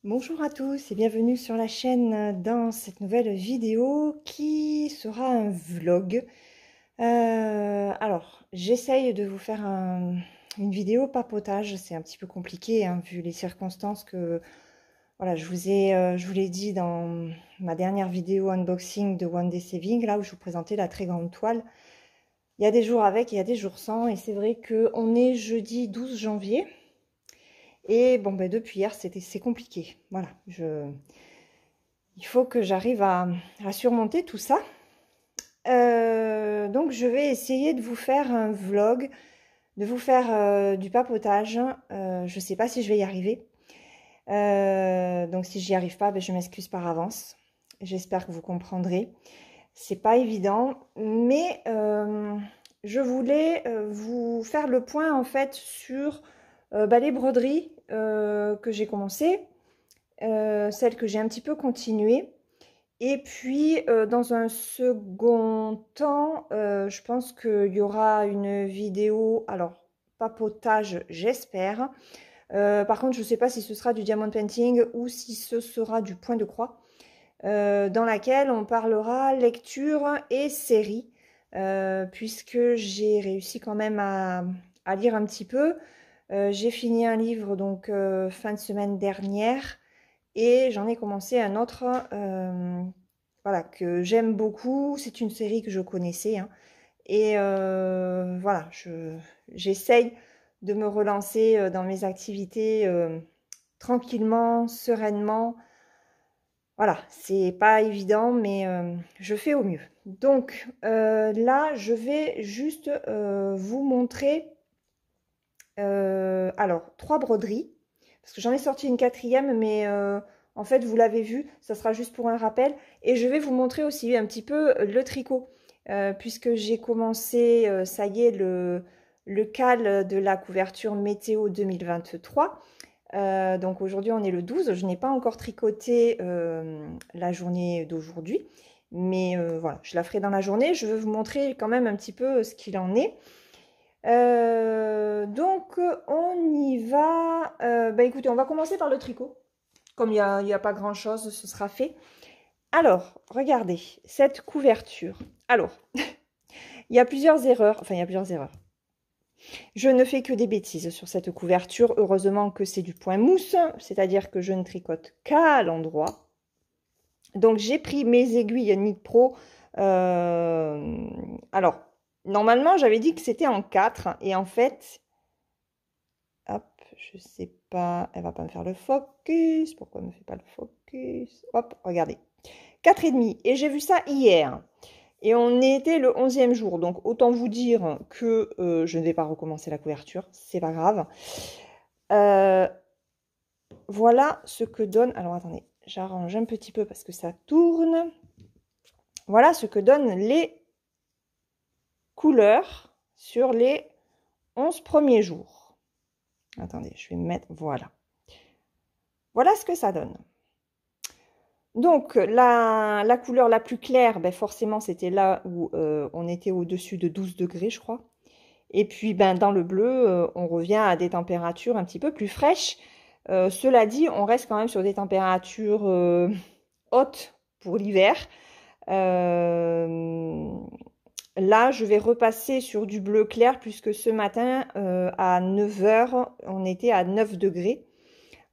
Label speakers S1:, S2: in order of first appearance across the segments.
S1: Bonjour à tous et bienvenue sur la chaîne dans cette nouvelle vidéo qui sera un vlog. Alors, j'essaye de vous faire une vidéo papotage, c'est un petit peu compliqué hein, vu les circonstances que voilà, je vous l'ai dit dans ma dernière vidéo unboxing de One Day Saving, là où je vous présentais la très grande toile. Il y a des jours avec et il y a des jours sans, et c'est vrai qu'on est jeudi 12 janvier. Et bon, ben depuis hier, c'est compliqué. Voilà, il faut que j'arrive à surmonter tout ça. Donc, je vais essayer de vous faire un vlog, de vous faire du papotage. Je ne sais pas si je vais y arriver. Donc, si j'y arrive pas, ben, je m'excuse par avance. J'espère que vous comprendrez. C'est pas évident, mais je voulais vous faire le point en fait sur les broderies que j'ai commencé, celles que j'ai un petit peu continuées. Et puis, dans un second temps, je pense qu'il y aura une vidéo, alors papotage, j'espère. Par contre, je ne sais pas si ce sera du diamond painting ou si ce sera du point de croix, dans laquelle on parlera lecture et série, puisque j'ai réussi quand même à lire un petit peu. J'ai fini un livre donc fin de semaine dernière et j'en ai commencé un autre voilà, que j'aime beaucoup. C'est une série que je connaissais hein. Et voilà, j'essaye de me relancer dans mes activités tranquillement, sereinement. Voilà, c'est pas évident, mais je fais au mieux. Donc là, je vais juste vous montrer alors 3 broderies, parce que j'en ai sorti une quatrième, mais en fait, vous l'avez vu, ça sera juste pour un rappel. Et je vais vous montrer aussi un petit peu le tricot, puisque j'ai commencé, ça y est, le cal de la couverture météo 2023. Donc aujourd'hui, on est le 12. Je n'ai pas encore tricoté la journée d'aujourd'hui, mais voilà, je la ferai dans la journée. Je vais vous montrer quand même un petit peu ce qu'il en est. Donc on y va. Écoutez, on va commencer par le tricot. Comme il y a pas grand chose, ce sera fait. Alors, regardez cette couverture. Alors, il y a plusieurs erreurs. Enfin, il y a plusieurs erreurs. Je ne fais que des bêtises sur cette couverture. Heureusement que c'est du point mousse, c'est-à-dire que je ne tricote qu'à l'endroit. Donc, j'ai pris mes aiguilles Knit Pro. Alors, normalement, j'avais dit que c'était en 4. Et en fait, hop, je sais pas, elle va pas me faire le focus. Pourquoi elle me fait pas le focus? Hop, regardez. 4,5. Et j'ai vu ça hier. Et on était le 11e jour. Donc, autant vous dire que je ne vais pas recommencer la couverture. C'est pas grave. Voilà ce que donne... Alors, attendez. J'arrange un petit peu parce que ça tourne. Voilà ce que donnent les couleurs sur les 11 premiers jours. Attendez, je vais me mettre... Voilà. Voilà ce que ça donne. Donc, la couleur la plus claire, ben forcément, c'était là où on était au-dessus de 12 degrés, je crois. Et puis, ben, dans le bleu, on revient à des températures un petit peu plus fraîches. Cela dit, on reste quand même sur des températures hautes pour l'hiver. Là, je vais repasser sur du bleu clair, puisque ce matin, à 9 h, on était à 9 degrés.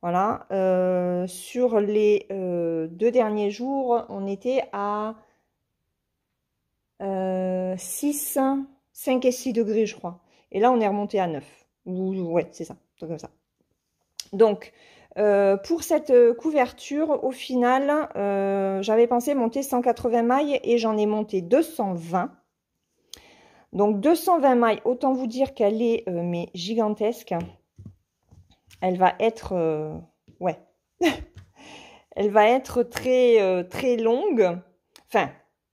S1: Voilà, sur les 2 derniers jours, on était à 6, 5 et 6 degrés, je crois. Et là, on est remonté à 9. Ouais, c'est ça, comme ça. Donc, pour cette couverture, au final, j'avais pensé monter 180 mailles et j'en ai monté 220. Donc, 220 mailles, autant vous dire qu'elle est mais gigantesque. Elle va être... ouais. Elle va être très, très longue, enfin,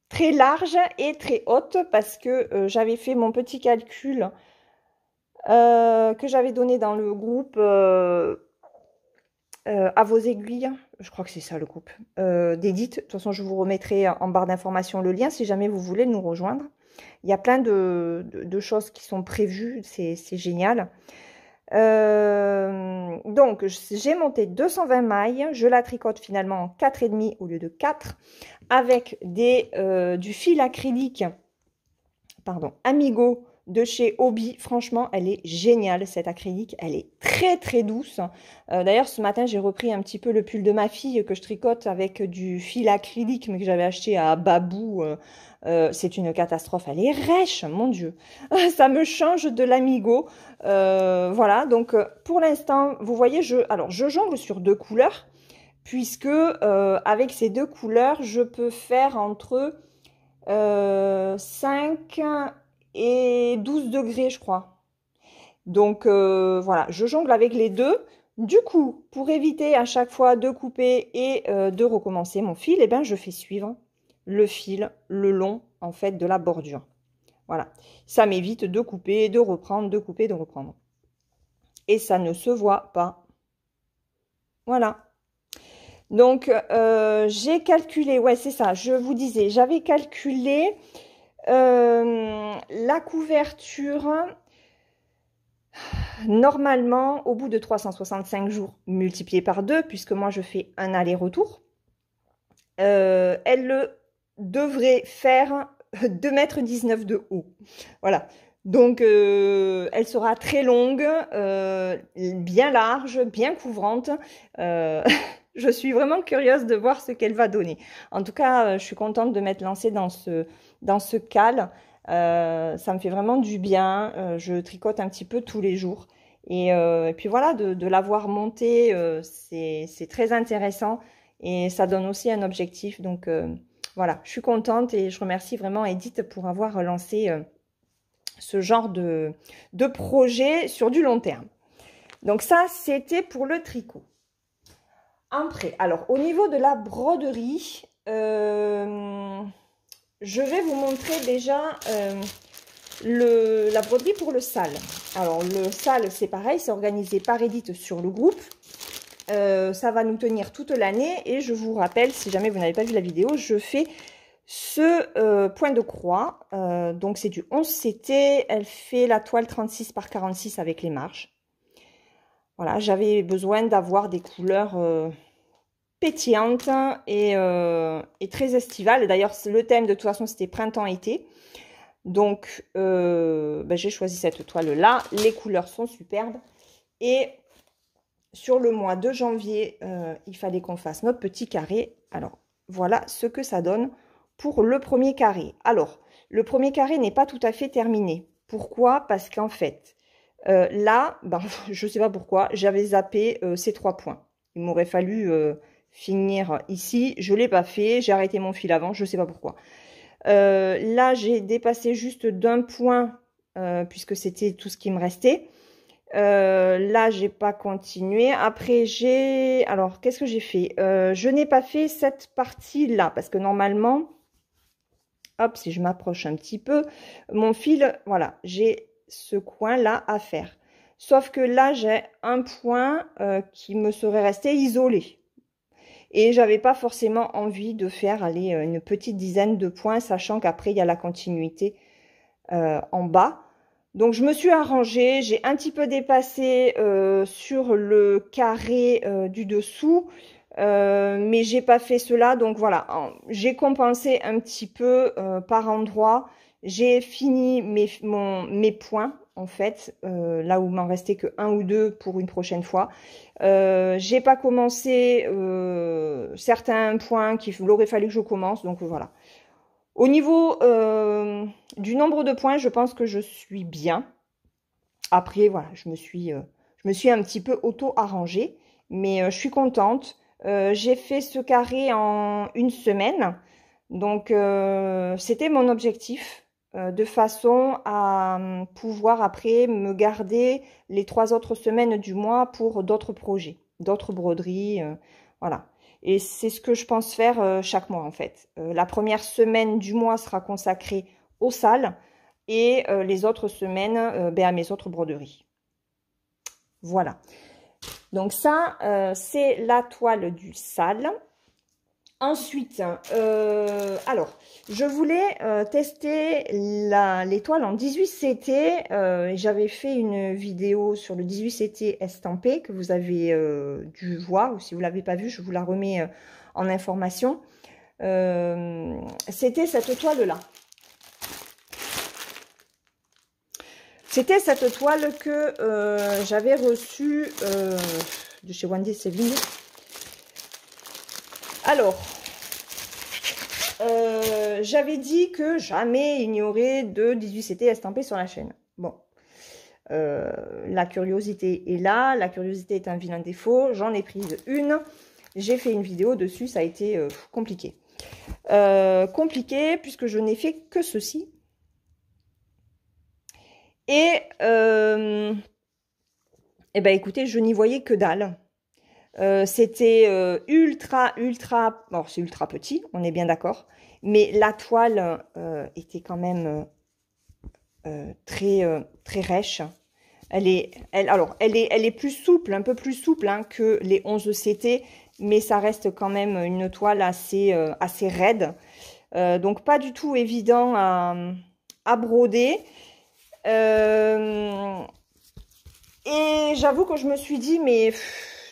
S1: très large et très haute parce que j'avais fait mon petit calcul que j'avais donné dans le groupe à vos aiguilles. Je crois que c'est ça le groupe d'Edith. De toute façon, je vous remettrai en barre d'informations le lien si jamais vous voulez nous rejoindre. Il y a plein de choses qui sont prévues, c'est génial. Donc, j'ai monté 220 mailles. Je la tricote finalement en 4,5 au lieu de 4 avec du fil acrylique, pardon, Amigo de chez Hobby. Franchement, elle est géniale, cette acrylique. Elle est très, très douce. D'ailleurs, ce matin, j'ai repris un petit peu le pull de ma fille que je tricote avec du fil acrylique, mais que j'avais acheté à Babou. C'est une catastrophe. Elle est rêche, mon Dieu. Ça me change de l'Amigo. Voilà, donc pour l'instant, vous voyez, alors, je jongle sur 2 couleurs, puisque avec ces 2 couleurs, je peux faire entre 5 et 12 degrés, je crois. Donc, voilà, je jongle avec les deux. Du coup, pour éviter à chaque fois de couper et de recommencer mon fil, eh ben, je fais suivre le fil le long, en fait, de la bordure. Voilà, ça m'évite de couper, de reprendre, de couper, de reprendre. Et ça ne se voit pas. Voilà. Donc, j'ai calculé, ouais, c'est ça, je vous disais, j'avais calculé la couverture, normalement, au bout de 365 jours, multiplié par 2, puisque moi, je fais un aller-retour, elle devrait faire 2,19 m de haut. Voilà. Donc, elle sera très longue, bien large, bien couvrante. Je suis vraiment curieuse de voir ce qu'elle va donner. En tout cas, je suis contente de m'être lancée dans ce cal. Ça me fait vraiment du bien. Je tricote un petit peu tous les jours. Et puis voilà, de l'avoir montée, c'est très intéressant. Et ça donne aussi un objectif. Donc voilà, je suis contente et je remercie vraiment Edith pour avoir lancé ce genre de projet sur du long terme. Donc ça, c'était pour le tricot. Après, alors au niveau de la broderie, je vais vous montrer déjà la broderie pour le sale. Alors le sale, c'est pareil, c'est organisé par Edith sur le groupe. Ça va nous tenir toute l'année et je vous rappelle, si jamais vous n'avez pas vu la vidéo, je fais ce point de croix. Donc c'est du 11 CT, elle fait la toile 36 par 46 avec les marges. Voilà, j'avais besoin d'avoir des couleurs pétillantes et très estivales. D'ailleurs, le thème de toute façon, c'était printemps-été. Donc, j'ai choisi cette toile-là. Les couleurs sont superbes. Et sur le mois de janvier, il fallait qu'on fasse notre petit carré. Alors, voilà ce que ça donne pour le premier carré. Alors, le premier carré n'est pas tout à fait terminé. Pourquoi? Parce qu'en fait, là, je ne sais pas pourquoi, j'avais zappé ces 3 points. Il m'aurait fallu finir ici. Je ne l'ai pas fait. J'ai arrêté mon fil avant. Je ne sais pas pourquoi. Là, j'ai dépassé juste d'1 point puisque c'était tout ce qui me restait. Là, j'ai pas continué. Après, alors, qu'est-ce que j'ai fait? Je n'ai pas fait cette partie-là parce que normalement, hop, si je m'approche un petit peu, mon fil, voilà, j'ai ce coin-là à faire. Sauf que là, j'ai un point qui me serait resté isolé. Et j'avais pas forcément envie de faire, allez, une petite dizaine de points, sachant qu'après, il y a la continuité en bas. Donc, je me suis arrangée, j'ai un petit peu dépassé sur le carré du dessous, mais j'ai pas fait cela. Donc, voilà, j'ai compensé un petit peu par endroit. J'ai fini mes points, en fait, là où il m'en restait que 1 ou 2 pour une prochaine fois. J'ai pas commencé certains points qu'il aurait fallu que je commence, donc voilà. Au niveau du nombre de points, je pense que je suis bien. Après, voilà, je me suis un petit peu auto-arrangée, mais je suis contente. J'ai fait ce carré en 1 semaine, donc c'était mon objectif, de façon à pouvoir après me garder les 3 autres semaines du mois pour d'autres projets, d'autres broderies, voilà. Et c'est ce que je pense faire chaque mois en fait. La première semaine du mois sera consacrée au sale et les autres semaines à mes autres broderies. Voilà. Donc ça, c'est la toile du sale. Ensuite, alors, je voulais tester l'étoile en 18CT. J'avais fait une vidéo sur le 18CT estampé que vous avez dû voir, ou si vous ne l'avez pas vu, je vous la remets en information. C'était cette toile-là. C'était cette toile que j'avais reçue de chez Wendy Saving. Alors, j'avais dit que jamais il n'y aurait de 18CT estampé sur la chaîne. Bon, la curiosité est là, la curiosité est un vilain défaut, j'en ai prise une, j'ai fait une vidéo dessus, ça a été compliqué. Compliqué puisque je n'ai fait que ceci. Et, eh ben écoutez, je n'y voyais que dalle. C'était ultra, bon, c'est ultra petit, on est bien d'accord, mais la toile était quand même très rêche. Elle est plus souple, un peu plus souple hein, que les 11CT, mais ça reste quand même une toile assez raide. Donc pas du tout évident à broder. Et j'avoue que je me suis dit, mais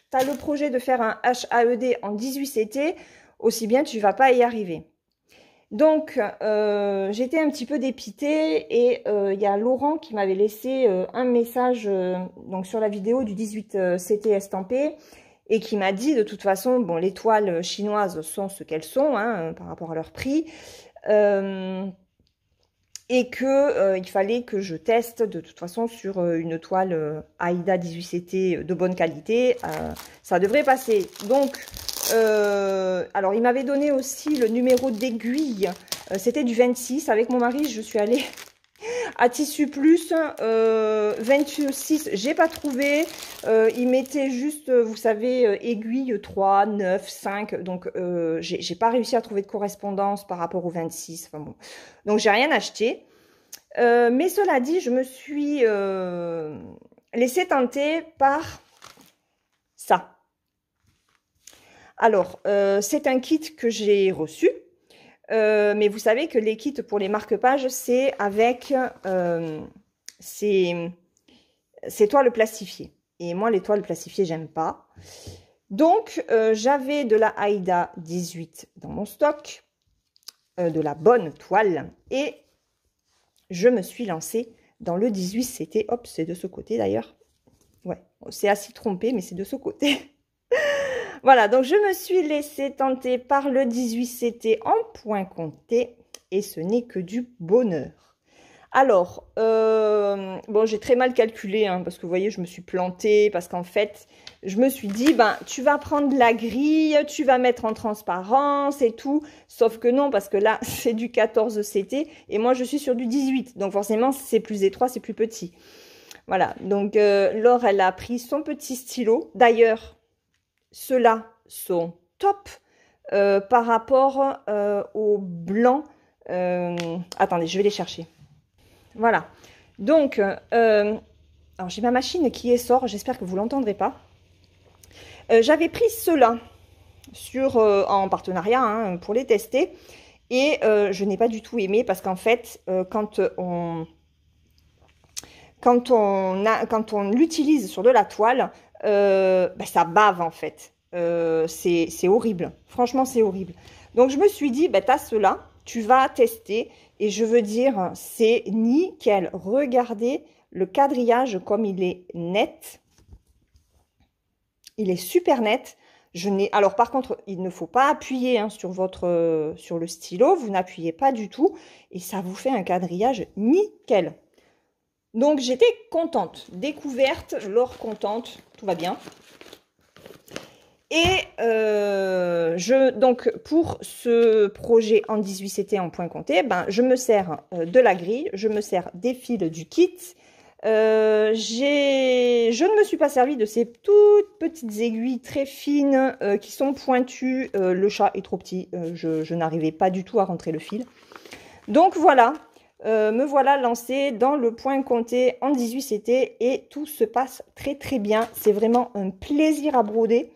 S1: tu as le projet de faire un HAED en 18CT, aussi bien tu vas pas y arriver. Donc, j'étais un petit peu dépitée et il y a Laurent qui m'avait laissé un message donc sur la vidéo du 18CT estampé et qui m'a dit de toute façon, bon, les toiles chinoises sont ce qu'elles sont hein, par rapport à leur prix. Et que il fallait que je teste de toute façon sur une toile Aida 18CT de bonne qualité. Ça devrait passer. Donc, alors il m'avait donné aussi le numéro d'aiguille. C'était du 26. Avec mon mari, je suis allée à Tissu Plus. 26, j'ai pas trouvé. Il mettait juste, vous savez, aiguille 3, 9, 5. Donc, j'ai pas réussi à trouver de correspondance par rapport au 26. Enfin bon. Donc, j'ai rien acheté. Mais cela dit, je me suis laissée tenter par ça. Alors, c'est un kit que j'ai reçu. Mais vous savez que les kits pour les marque-pages, c'est avec ces toiles plastifiées. Et moi, les toiles plastifiées, j'aime pas. Donc, j'avais de la Aida 18 dans mon stock, de la bonne toile. Et je me suis lancée dans le 18CT. Hop, c'est de ce côté d'ailleurs. Ouais, c'est assez trompé, mais c'est de ce côté. Voilà, donc je me suis laissée tenter par le 18CT en point compté et ce n'est que du bonheur. Alors, bon, j'ai très mal calculé hein, parce que vous voyez, je me suis plantée parce qu'en fait, je me suis dit, ben, tu vas prendre la grille, tu vas mettre en transparence et tout, sauf que non, parce que là, c'est du 14CT et moi, je suis sur du 18, donc forcément, c'est plus étroit, c'est plus petit. Voilà, donc Laure, elle a pris son petit stylo. D'ailleurs, ceux-là sont top par rapport au blanc. Attendez, je vais les chercher. Voilà. Donc, alors j'ai ma machine qui sort. J'espère que vous ne l'entendrez pas. J'avais pris ceux-là en partenariat hein, pour les tester. Et je n'ai pas du tout aimé parce qu'en fait, quand on l'utilise sur de la toile, bah, ça bave en fait. C'est horrible. Franchement, c'est horrible. Donc, je me suis dit, bah, tu as cela, tu vas tester. Et je veux dire, c'est nickel. Regardez le quadrillage comme il est net. Il est super net. Alors, par contre, il ne faut pas appuyer hein, sur le stylo. Vous n'appuyez pas du tout. Et ça vous fait un quadrillage nickel. Donc, j'étais contente. Découverte, Laure contente, tout va bien. Et donc, pour ce projet en 18CT en point compté, ben, je me sers de la grille, je me sers des fils du kit. Je ne me suis pas servi de ces toutes petites aiguilles très fines qui sont pointues. Le chat est trop petit, je n'arrivais pas du tout à rentrer le fil. Donc, voilà. Me voilà lancée dans le point compté en 18CT et tout se passe très très bien. C'est vraiment un plaisir à broder.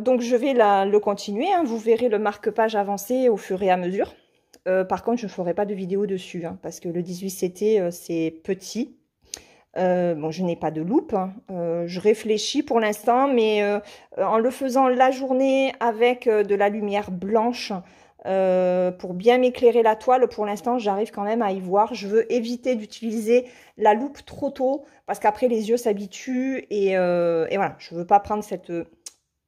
S1: donc je vais le continuer, hein. Vous verrez le marque-page avancer au fur et à mesure. Par contre, je ne ferai pas de vidéo dessus, hein, parce que le 18CT, c'est petit. Bon, je n'ai pas de loupe, hein. Je réfléchis pour l'instant, mais en le faisant la journée avec de la lumière blanche, pour bien m'éclairer la toile, pour l'instant, j'arrive quand même à y voir. Je veux éviter d'utiliser la loupe trop tôt, parce qu'après, les yeux s'habituent, et voilà, je ne veux pas prendre cette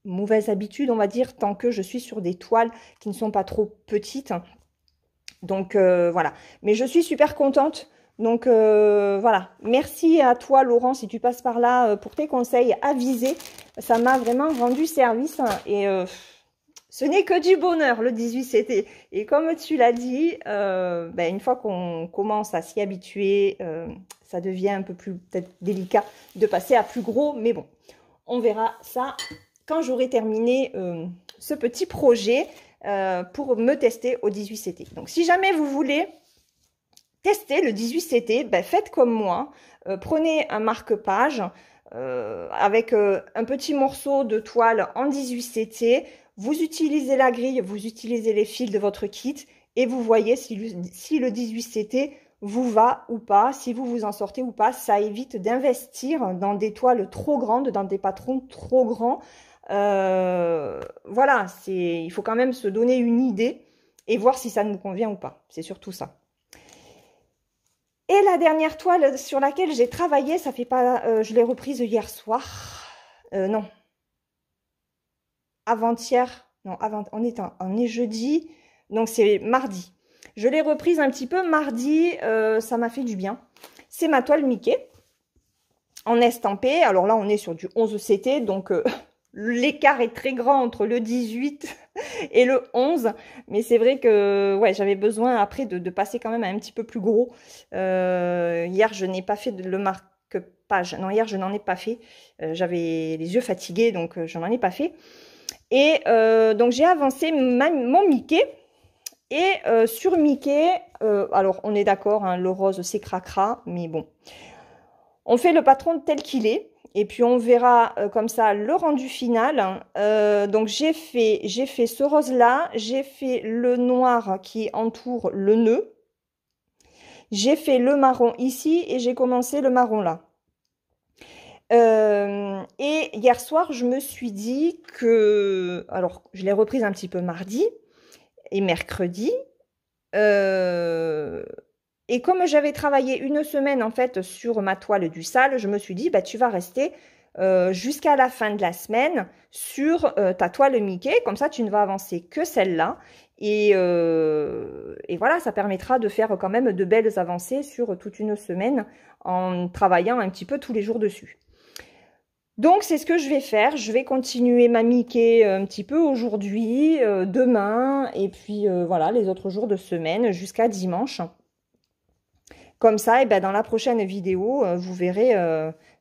S1: mauvaise habitude, on va dire, tant que je suis sur des toiles qui ne sont pas trop petites. Donc voilà, mais je suis super contente. Donc voilà, merci à toi Laurent si tu passes par là pour tes conseils avisés. Ça m'a vraiment rendu service, hein, et ce n'est que du bonheur le 18CT. Et comme tu l'as dit, ben, une fois qu'on commence à s'y habituer, ça devient un peu plus peut-être délicat de passer à plus gros. Mais bon, on verra ça quand j'aurai terminé ce petit projet. Pour me tester au 18CT. Donc, si jamais vous voulez tester le 18CT, ben, faites comme moi. Prenez un marque-page avec un petit morceau de toile en 18CT. Vous utilisez la grille, vous utilisez les fils de votre kit et vous voyez si le 18CT vous va ou pas, si vous vous en sortez ou pas. Ça évite d'investir dans des toiles trop grandes, dans des patrons trop grands. Voilà, il faut quand même se donner une idée et voir si ça nous convient ou pas. C'est surtout ça. Et la dernière toile sur laquelle j'ai travaillé, ça fait pas, je l'ai reprise hier soir. Non. Avant-hier. Non, on est jeudi. Donc c'est mardi. Je l'ai reprise un petit peu mardi. Ça m'a fait du bien. C'est ma toile Mickey en estampé. Alors là, on est sur du 11CT. Donc l'écart est très grand entre le 18 et le 11, mais c'est vrai que ouais, j'avais besoin après de passer quand même à un petit peu plus gros. Hier, je n'ai pas fait le marque-page. Non, hier, je n'en ai pas fait. J'avais les yeux fatigués, donc je n'en ai pas fait. Et donc, j'ai avancé mon Mickey. Et sur Mickey, alors on est d'accord, hein, le rose, c'est cracra, mais bon. On fait le patron tel qu'il est. Et puis, on verra comme ça le rendu final. Donc, j'ai fait ce rose-là. J'ai fait le noir qui entoure le nœud. J'ai fait le marron ici et j'ai commencé le marron là. Et hier soir, je me suis dit que... Alors, je l'ai reprise un petit peu mardi et mercredi. Et comme j'avais travaillé une semaine en fait sur ma toile du sale, je me suis dit, bah, tu vas rester jusqu'à la fin de la semaine sur ta toile Mickey. Comme ça, tu ne vas avancer que celle-là. Et voilà, ça permettra de faire quand même de belles avancées sur toute une semaine en travaillant un petit peu tous les jours dessus. Donc, c'est ce que je vais faire. Je vais continuer ma Mickey un petit peu aujourd'hui, demain, et puis voilà, les autres jours de semaine jusqu'à dimanche. Comme ça, et ben, dans la prochaine vidéo, vous verrez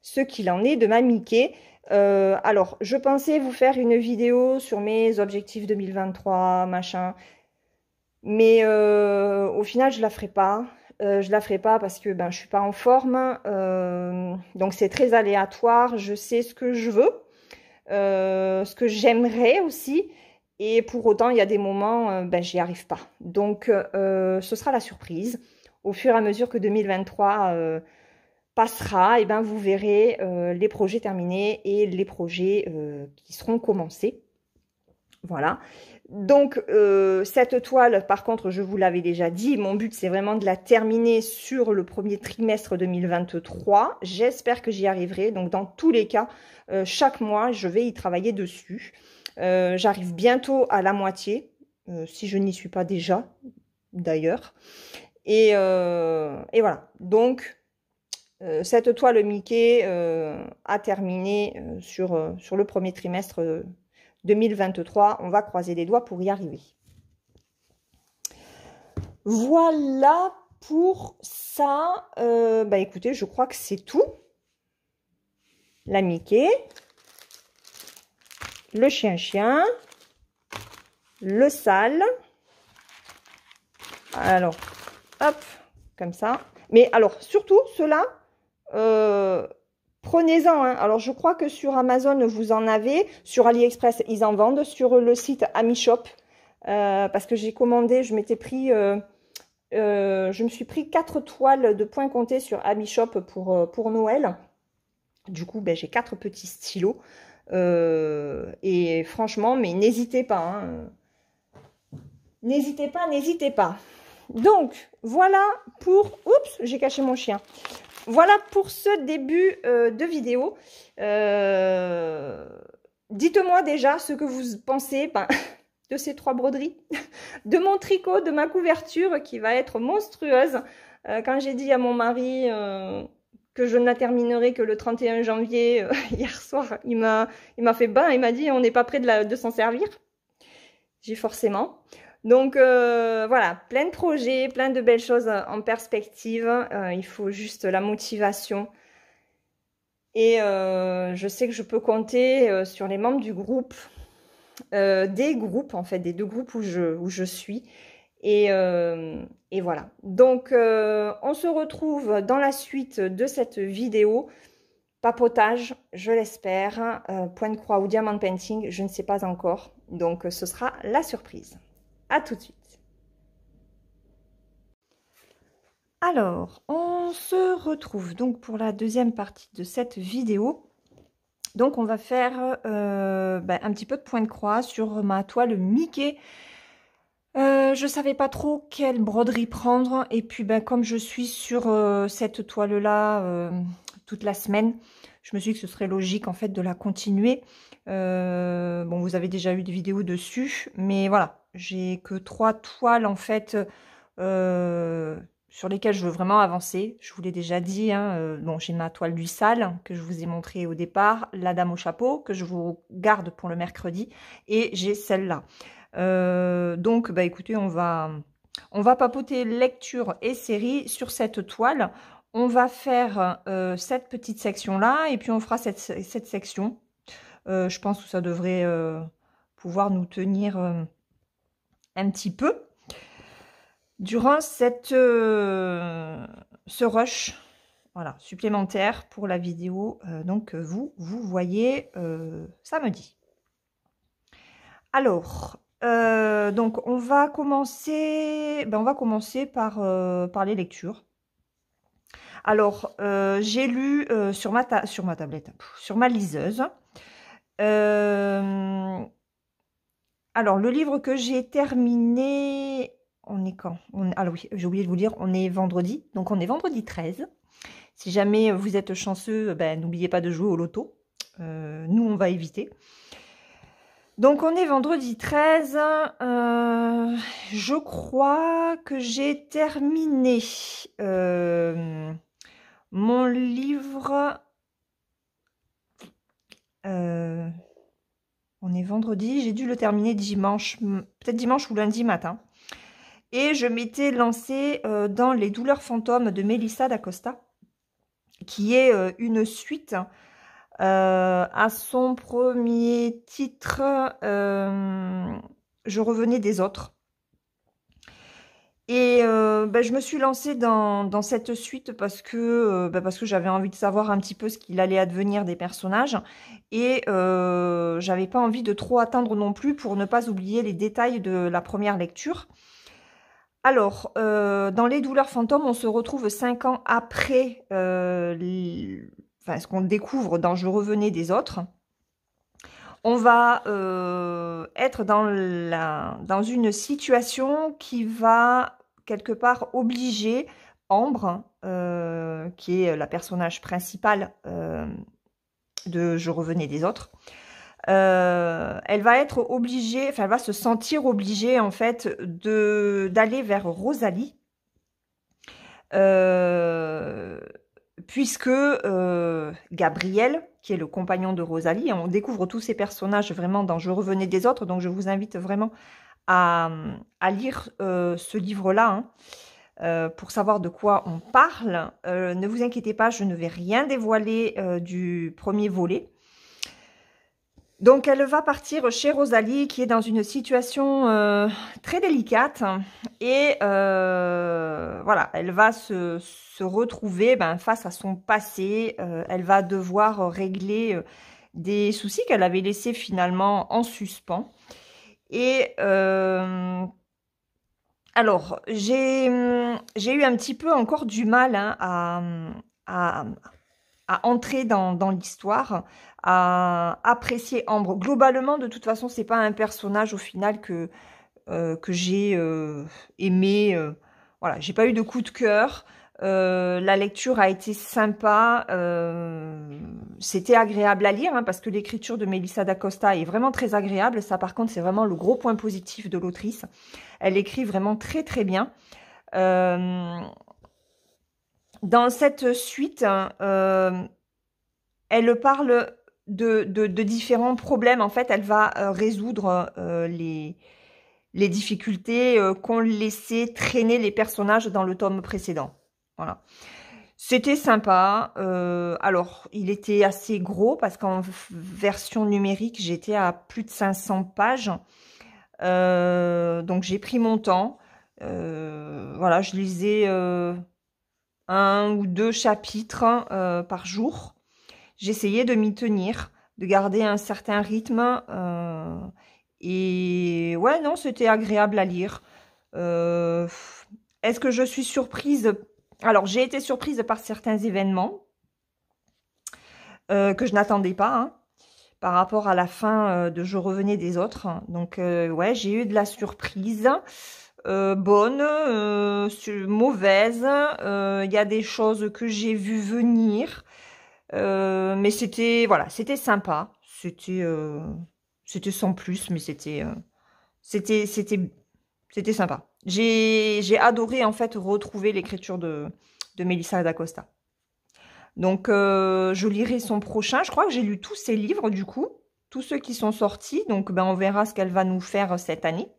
S1: ce qu'il en est de ma Mickey. Alors, je pensais vous faire une vidéo sur mes objectifs 2023, machin. Mais au final, je la ferai pas. Je la ferai pas parce que ben, je suis pas en forme. Donc, c'est très aléatoire. Je sais ce que je veux, ce que j'aimerais aussi. Et pour autant, il y a des moments, ben, j'y arrive pas. Donc, ce sera la surprise. Au fur et à mesure que 2023 passera, et ben vous verrez les projets terminés et les projets qui seront commencés. Voilà. Donc, cette toile, par contre, je vous l'avais déjà dit, mon but, c'est vraiment de la terminer sur le premier trimestre 2023. J'espère que j'y arriverai. Donc, dans tous les cas, chaque mois, je vais y travailler dessus. J'arrive bientôt à la moitié, si je n'y suis pas déjà, d'ailleurs. Et voilà, donc cette toile Mickey a terminé sur le premier trimestre 2023. On va croiser les doigts pour y arriver. Voilà pour ça. Bah écoutez, je crois que c'est tout. La Mickey, le chien-chien, le sale. Alors... Hop, comme ça. Mais alors, surtout, ceux-là, prenez-en. Hein. Alors, je crois que sur Amazon, vous en avez. Sur AliExpress, ils en vendent. Sur le site AmiShop, parce que j'ai commandé, je m'étais pris... je me suis pris 4 toiles de point compté sur AmiShop pour Noël. Du coup, ben, j'ai 4 petits stylos. Et franchement, mais n'hésitez pas. Hein. N'hésitez pas, n'hésitez pas. Donc, voilà pour... Oups, j'ai caché mon chien. Voilà pour ce début de vidéo. Dites-moi déjà ce que vous pensez de ces 3 broderies, de mon tricot, de ma couverture qui va être monstrueuse. Quand j'ai dit à mon mari que je ne la terminerai que le 31 janvier, hier soir, il m'a fait bain, il m'a dit on n'est pas prêt de s'en servir. J'ai forcément. Donc voilà, plein de projets, plein de belles choses en perspective. Il faut juste la motivation. Et je sais que je peux compter sur les membres du groupe, des groupes en fait, des 2 groupes où je suis. Et voilà. Donc on se retrouve dans la suite de cette vidéo. Papotage, je l'espère. Point de croix ou diamant painting, je ne sais pas encore. Donc ce sera la surprise. À tout de suite. Alors, on se retrouve donc pour la deuxième partie de cette vidéo. Donc, on va faire un petit peu de point de croix sur ma toile Mickey. Je ne savais pas trop quelle broderie prendre. Et puis, comme je suis sur cette toile-là toute la semaine, je me suis dit que ce serait logique en fait de la continuer. Bon, vous avez déjà eu des vidéos dessus, mais voilà, j'ai que 3 toiles en fait sur lesquelles je veux vraiment avancer. Je vous l'ai déjà dit, hein, bon, j'ai ma toile du sale que je vous ai montré au départ, la dame au chapeau que je vous garde pour le mercredi, et j'ai celle-là. Donc, écoutez, on va papoter lecture et série sur cette toile. On va faire cette petite section-là, et puis on fera cette section. Je pense que ça devrait pouvoir nous tenir un petit peu durant ce rush, voilà, supplémentaire pour la vidéo donc vous voyez samedi. Alors, donc on va commencer par les lectures. Alors, j'ai lu sur ma tablette, sur ma liseuse. Alors, le livre que j'ai terminé, on est quand? Alors oui, j'ai oublié de vous dire, on est vendredi, donc on est vendredi 13. Si jamais vous êtes chanceux, n'oubliez pas de jouer au loto. Nous, on va éviter. Donc, on est vendredi 13. Je crois que j'ai terminé mon livre. On est vendredi, j'ai dû le terminer dimanche, peut-être dimanche ou lundi matin. Et je m'étais lancée dans Les douleurs fantômes de Melissa d'Acosta, qui est une suite à son premier titre, Je revenais des autres. Et je me suis lancée dans cette suite parce que j'avais envie de savoir un petit peu ce qu'il allait advenir des personnages. Et j'avais pas envie de trop attendre non plus pour ne pas oublier les détails de la première lecture. Alors, dans Les douleurs fantômes, on se retrouve 5 ans après ce qu'on découvre dans Je revenais des autres. On va être dans une situation qui va quelque part obliger Ambre, qui est la personnage principale de Je revenais des autres, elle va être obligée, elle va se sentir obligée en fait d'aller vers Rosalie, puisque Gabriel, qui est le compagnon de Rosalie, on découvre tous ces personnages vraiment dans Je revenais des autres, donc je vous invite vraiment à lire ce livre-là, pour savoir de quoi on parle. Ne vous inquiétez pas, je ne vais rien dévoiler du premier volet. Donc, elle va partir chez Rosalie, qui est dans une situation très délicate. Et voilà, elle va se retrouver face à son passé. Elle va devoir régler des soucis qu'elle avait laissés finalement en suspens. Et alors, j'ai eu un petit peu encore du mal hein, à, à entrer dans l'histoire, à apprécier Ambre. Globalement, de toute façon, c'est pas un personnage au final que j'ai aimé. Voilà, j'ai pas eu de coup de cœur. La lecture a été sympa. C'était agréable à lire hein, parce que l'écriture de Melissa d'Acosta est vraiment très agréable. Ça, par contre, c'est vraiment le gros point positif de l'autrice. Elle écrit vraiment très très bien. Dans cette suite, elle parle de différents problèmes. En fait, elle va résoudre les difficultés qu'ont laissé traîner les personnages dans le tome précédent. Voilà. C'était sympa. Alors, il était assez gros parce qu'en version numérique, j'étais à plus de 500 pages. Donc, j'ai pris mon temps. Voilà, je lisais un ou deux chapitres par jour. J'essayais de m'y tenir, de garder un certain rythme. Et ouais, non, c'était agréable à lire. Est-ce que je suis surprise? Alors, j'ai été surprise par certains événements que je n'attendais pas, hein, par rapport à la fin de Je revenais des autres. Donc, ouais, j'ai eu de la surprise. Bonne, mauvaise. Il y a des choses que j'ai vues venir. Mais c'était, voilà, c'était sympa. C'était sans plus, mais c'était sympa. J'ai adoré, en fait, retrouver l'écriture de Melissa d'Acosta. Donc, je lirai son prochain. Je crois que j'ai lu tous ses livres, du coup. Tous ceux qui sont sortis. Donc, ben, on verra ce qu'elle va nous faire cette année.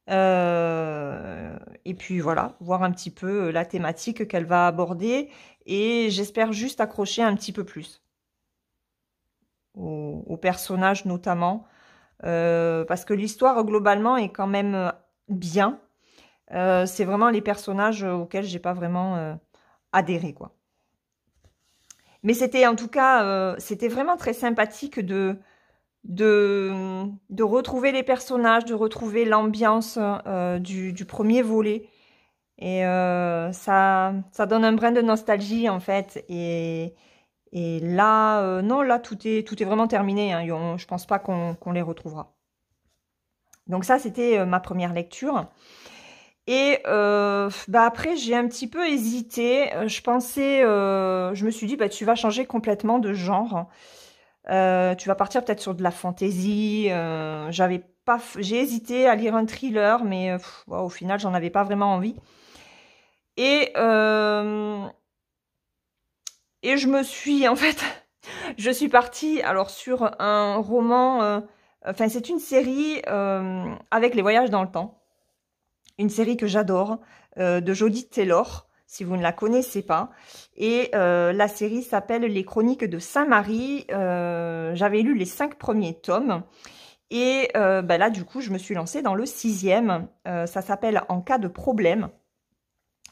S1: Et puis voilà, voir un petit peu la thématique qu'elle va aborder. Et j'espère juste accrocher un petit peu plus aux personnages notamment. Parce que l'histoire globalement est quand même bien. C'est vraiment les personnages auxquels j'ai pas vraiment adhéré, quoi. Mais c'était en tout cas, c'était vraiment très sympathique de retrouver les personnages, de retrouver l'ambiance du premier volet. Et ça donne un brin de nostalgie en fait. Et là, non, là tout est vraiment terminé. Hein. Je pense pas qu'on les retrouvera. Donc ça, c'était ma première lecture. Et après, j'ai un petit peu hésité. Je me suis dit, tu vas changer complètement de genre. Tu vas partir peut-être sur de la fantaisie. J'ai hésité à lire un thriller, mais au final, j'en avais pas vraiment envie. Et je me suis, en fait, je suis partie alors sur un roman. Enfin, c'est une série avec les voyages dans le temps. Une série que j'adore, de Jodie Taylor, si vous ne la connaissez pas. Et la série s'appelle Les Chroniques de Saint-Marie. J'avais lu les 5 premiers tomes. Et là, du coup, je me suis lancée dans le 6e. Ça s'appelle En cas de problème.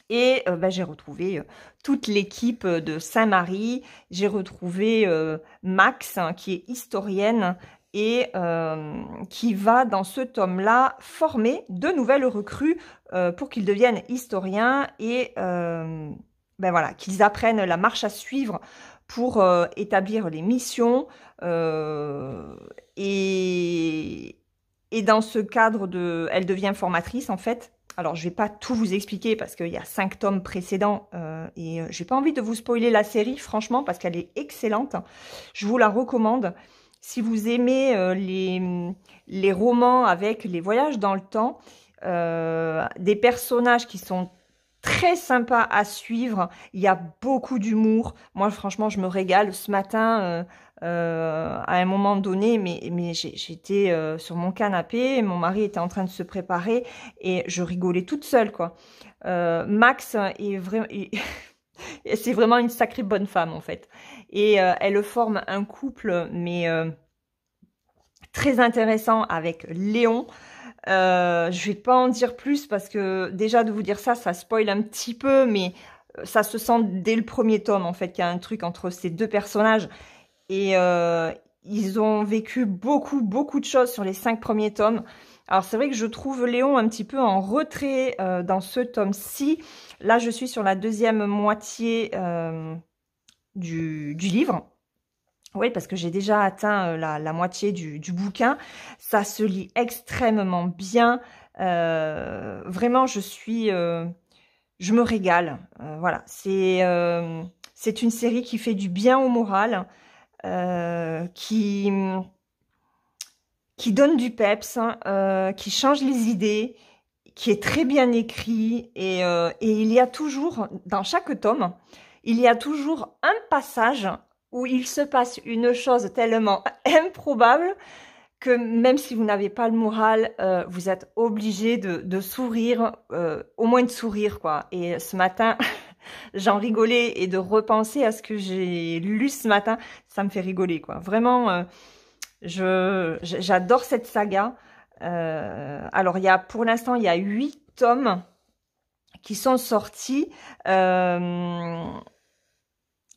S1: Et j'ai retrouvé toute l'équipe de Saint-Marie. J'ai retrouvé Max, hein, qui est historienne, et qui va dans ce tome-là former de nouvelles recrues pour qu'ils deviennent historiens et voilà, qu'ils apprennent la marche à suivre pour établir les missions. Et dans ce cadre, elle devient formatrice en fait. Alors, je vais pas tout vous expliquer parce qu'il y a 5 tomes précédents et j'ai pas envie de vous spoiler la série, franchement, parce qu'elle est excellente. Je vous la recommande. Si vous aimez les romans avec les voyages dans le temps, des personnages qui sont très sympas à suivre, il y a beaucoup d'humour. Moi, franchement, je me régale. Ce matin, à un moment donné, mais j'étais sur mon canapé, mon mari était en train de se préparer et je rigolais toute seule, quoi. Max est vraiment...
S2: c'est vraiment une sacrée bonne femme en fait. Et elle forme un couple, mais très intéressant avec Léon. Je vais pas en dire plus parce que déjà de vous dire ça, ça spoil un petit peu, mais ça se sent dès le premier tome en fait qu'il y a un truc entre ces deux personnages et ils ont vécu beaucoup de choses sur les 5 premiers tomes. Alors c'est vrai que je trouve Léon un petit peu en retrait dans ce tome-ci. Là je suis sur la deuxième moitié du livre. Oui, parce que j'ai déjà atteint la moitié du bouquin. Ça se lit extrêmement bien. Vraiment, je me régale. Voilà, c'est une série qui fait du bien au moral, qui donne du peps, hein, qui change les idées, qui est très bien écrit. Et il y a toujours, dans chaque tome, il y a toujours un passage où il se passe une chose tellement improbable que même si vous n'avez pas le moral, vous êtes obligé de sourire, au moins de sourire, quoi. Et ce matin, j'en rigolais et de repenser à ce que j'ai lu ce matin, ça me fait rigoler, quoi. Vraiment, j'adore cette saga. Alors, pour l'instant, il y a 8 tomes qui sont sortis.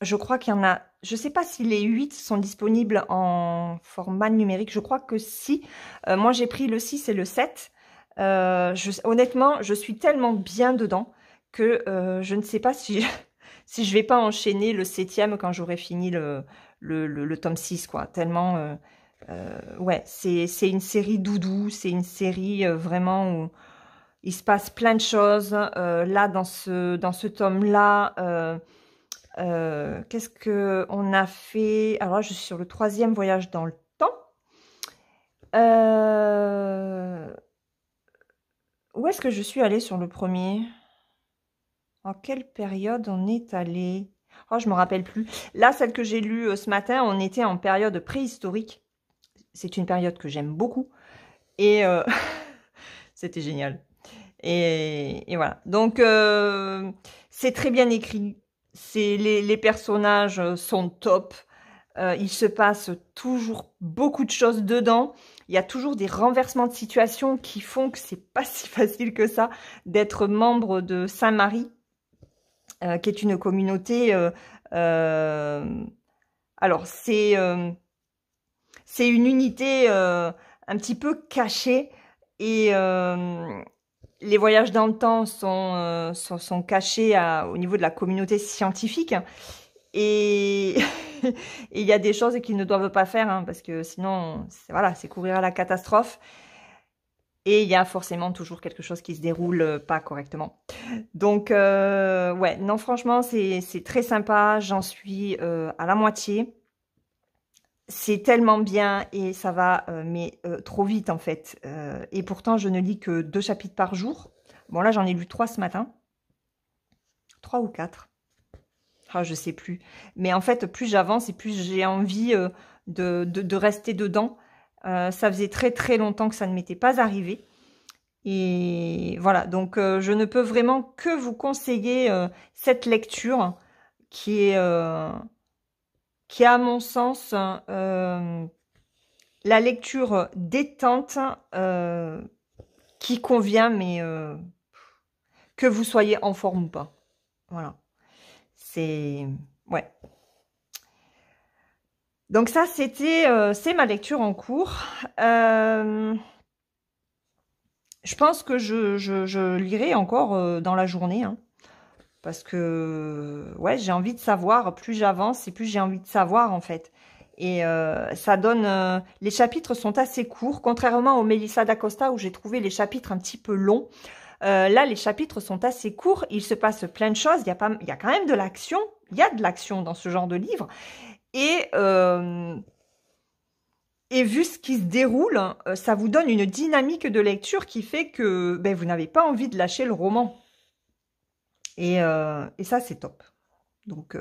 S2: Je crois qu'il y en a, je ne sais pas si les 8 sont disponibles en format numérique, je crois que si. Moi j'ai pris le 6 et le 7. Honnêtement, je suis tellement bien dedans que je ne sais pas si, si je vais pas enchaîner le 7e quand j'aurai fini le tome 6, quoi. Tellement, ouais, c'est une série doudou, c'est une série vraiment où il se passe plein de choses. Là, dans ce tome-là, qu'est-ce que on a fait? Alors là, je suis sur le 3e voyage dans le temps. Où est-ce que je suis allée sur le premier? En quelle période on est allé? Oh, je me rappelle plus. Là, celle que j'ai lue ce matin, on était en période préhistorique. C'est une période que j'aime beaucoup. Et c'était génial. Et voilà. Donc, c'est très bien écrit. Les personnages sont top. Il se passe toujours beaucoup de choses dedans. Il y a toujours des renversements de situation qui font que c'est pas si facile que ça d'être membre de Saint-Marie, qui est une communauté. Alors, c'est une unité un petit peu cachée et les voyages dans le temps sont cachés au niveau de la communauté scientifique. Et et il y a des choses qu'ils ne doivent pas faire, hein, parce que sinon, voilà, c'est courir à la catastrophe. Et il y a forcément toujours quelque chose qui se déroule pas correctement. Donc, ouais, non, franchement, c'est très sympa. J'en suis à la moitié. C'est tellement bien et ça va, mais trop vite en fait. Et pourtant, je ne lis que 2 chapitres par jour. Bon, là, j'en ai lu 3 ce matin. 3 ou 4. Ah, je sais plus. Mais en fait, plus j'avance et plus j'ai envie de rester dedans. Ça faisait très longtemps que ça ne m'était pas arrivé. Et voilà, donc je ne peux vraiment que vous conseiller cette lecture qui est, à mon sens, la lecture détente qui convient, mais que vous soyez en forme ou pas. Voilà. C'est... Ouais. Donc ça, c'est ma lecture en cours. Je pense que je lirai encore dans la journée, hein, parce que ouais, j'ai envie de savoir. Plus j'avance et plus j'ai envie de savoir en fait. Et ça donne... les chapitres sont assez courts, contrairement au Melissa d'Acosta où j'ai trouvé les chapitres un petit peu longs. Là, les chapitres sont assez courts. Il se passe plein de choses. Il y a quand même de l'action. Il y a de l'action dans ce genre de livre. Et vu ce qui se déroule, ça vous donne une dynamique de lecture qui fait que ben, vous n'avez pas envie de lâcher le roman. Et ça, c'est top. Donc,